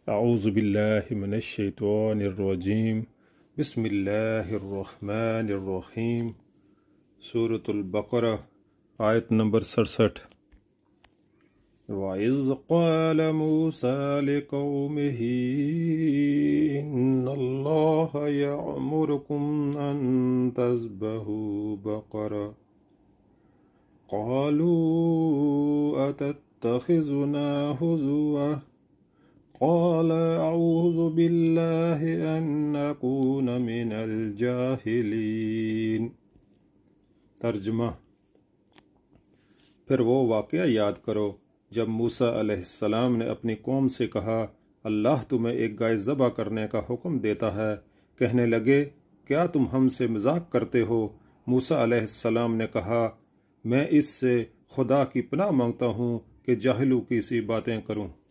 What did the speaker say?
अऊज़ुबिल्लाहि मिनश्शैतानिर्रजीम बिस्मिल्लाहिर्रहमानिर्रहीम। सूरतुल बक़रा आयत नंबर 67। वइज़ क़ाल मूसा लिक़ौमिही इन्नल्लाहा यअमुरुकुम अन तज़बहू बक़रा क़ालू अतत्तख़िज़ुना हुज़ुवा क़ाल अऊज़ु बिल्लाहि अन अकून मिनल जाहिलीन। तर्जुमा। फिर वो वाक़या याद करो जब मूसा अलैहिस्सलाम ने अपनी कौम से कहा, अल्लाह तुम्हें एक गाय ज़बह करने का हुक्म देता है। कहने लगे, क्या तुम हमसे मजाक करते हो? मूसा अलैहिस्सलाम ने कहा, मैं इससे खुदा की पनाह मांगता हूँ कि जाहिलों की सी बातें करूँ।